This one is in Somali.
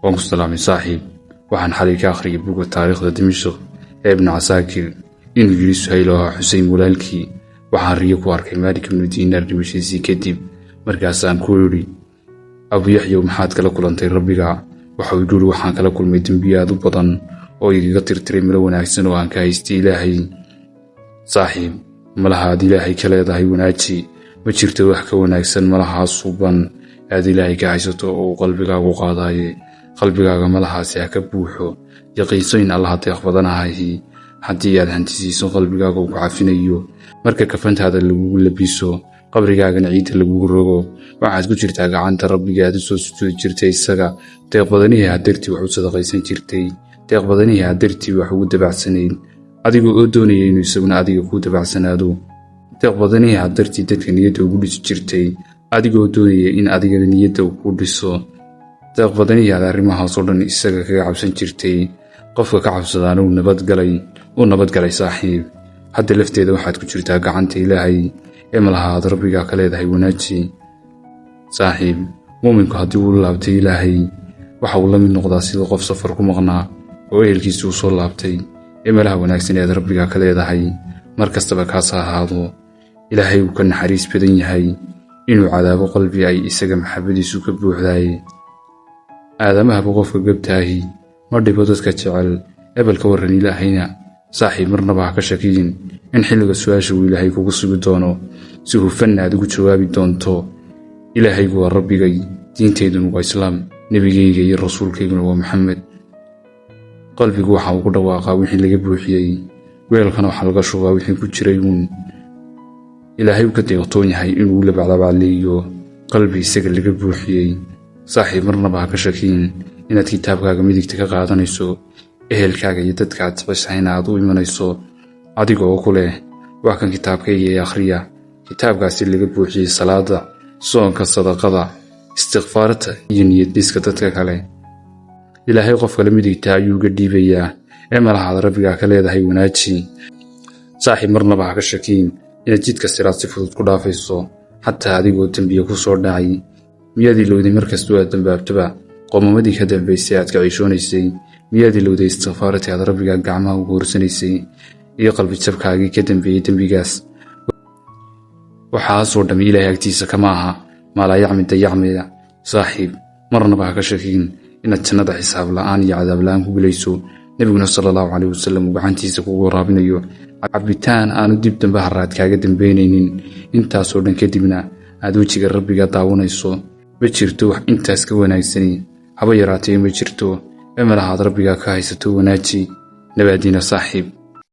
وانكو السلامي صاحب وحن حاليك آخري بوغو تاريخ دمشق ابن عساكر إنو يري سهيلوها حسين مولالكي وحن ريكو أركي مالك من دينار دمشيسي كدب مركاسان كوري أبو يحيى ومحاد كلا كلانتي ربيقا waxau yidhi waxaan kala kulmay dambiyaad u badan oo iga tirtiray meel wanaagsan oo aan ka haystay Ilaahay saaxiib malaha Ilaahay ka leedahay wanaaji ma jirto wax ka wanaagsan malaha suuban aad Ilaahay ka haysato oo qalbigaagu qaadaye qalbigaaga malahaasi ka buuxo yaqiinsan in Allah taaq badanahay haddii aad hantisiiso qalbigaaga uu cafinayo marka kafantaada lagu labiso qabrigaagana ciid lagu rogo waxaad ku jirtaa gacanta rabbiga aad soo soo jirtay isaga deeq badanihi hadirtii wax u sadaqaysan jirtay deeq badanihi hadirtii wax ugu dabacsaneen adigoo oo doonayay inuu isaguna adiga ku dabacsanaado deeq badanihi hadirtii dadka niyadda ugu dhisi jirtay adigoo doonayay in adiga niyadda ku dhiso deeq badanihi arrimahaas oo dhan isaga kaga cabsan jirtay qofka ka cabsadaan uu nabad galay saaxiib hadda lafteeda waxaad ku jirtaa gacanta Ilaahay malaha rabbiga ka leedahay wanaaji saaxiib muuminku haddii uu laabtay Ilaahay waxa uu la mid noqdaa sida qof safar ku maqnaa oo ehelkiisu soo laabtay malaha wanaagsan ee rabbiga ka leedahay markastaba ka saahaado Ilaahay uu ka naxariis badan yahay inuu cadaabo qalbi ay isaga maxabadiisu ka buuxday aadamaha qofka gabtaahi ma dhibo dadka jecel ebalka waran Ilaahayna saaxiib marnaba ka shakiyin in xilliga su'aasha uu Ilaahay kugu sugi doono si hufan aad ugu jawaabi doonto Ilaahay waa rabbigay diinteeduna waa islaam nabigayga iyo rasuulkayguna waa Muhammad qalbigu waxa uu ku dhawaaqaa wixii laga buuxiyay weelkana waxa laga shubaa wixii ku jiray Ilaahay uu ka deeqtoon yahay inuu la bacdabaaleeyo qalbi isaga laga buuxiyay saaxiib marnaba ka shakiyin inaad kitaabkaaga midigta ka qaadanayso ehelkaaga iyo dadka aad tabashayna aad u imanayso adigoo ku leh wax kan kitaabkayga ee akhriya kitaabkaasi laga buuxiyay salaada soonka sadaqada istighfaarta iyo niyad dhiska dadka kale Ilaahay qofka la midigta ayuu uga dhiibayaa malaha rabbiga ka leedahay wanaaji saaxiib marnaba ka shakiin inaad jidka siraad si fudud ku dhaafayso hatta adigoo dambiye ku soo dhacay miyaad ilowday markastoo aad dambaabtaba qomamadii ka dambaysay aad ka ciishoonaysay miyaad ilowday istighfaarta aad rabbiga gacmaha ugu horsanaysay iyo qalbi jabkaagii ka dambeeyay dambigaas waxaa soo dham Ilaahay agtiisa kama aha mala yacmida saaxiib marnaba ka shakiin inaad jannada xisaab la'aan iyo cadaab la'aan ku galayso nabiguna sallallahu alayhi wasallam gacantiisa kugu waraabinayo cabitaan aanu dib dambe haraad kaaga dambeynaynin intaas oo dhan kadibna aad wajiga rabbiga daawanayso ma jirto wax intaas ka wanaagsan haba yaraatee ma jirto malaha rabbiga ka haysato wanaaji nabadina saaxiib